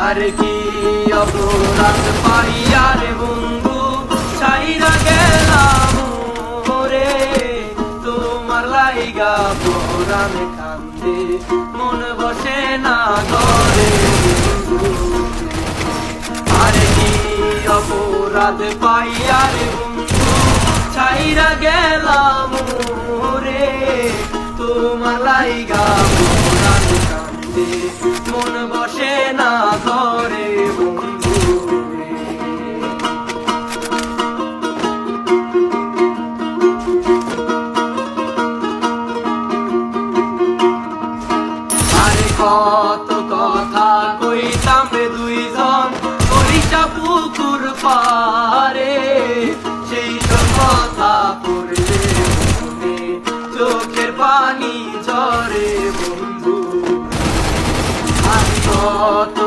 আর কি অপরাধ পাইয়া রে বন্ধু ছাইরা গেলাম রে, তোমার লাইগা পরাণ কান্দে মন বসে না ঘরে বন্ধু। আর কি অপরাধ পাইয়া রে বন্ধু ছাইরা গেলাম রে, তোমার লাইগা পরাণ কান্দে মন বসে না ঘরে বন্ধু। আরে কত কথা কইতাম রে দুইজন ওইটা পুকুর পারে, সেই সব কথা পড়লে মনে চোখের পানি ঝরে বন্ধু। আর কত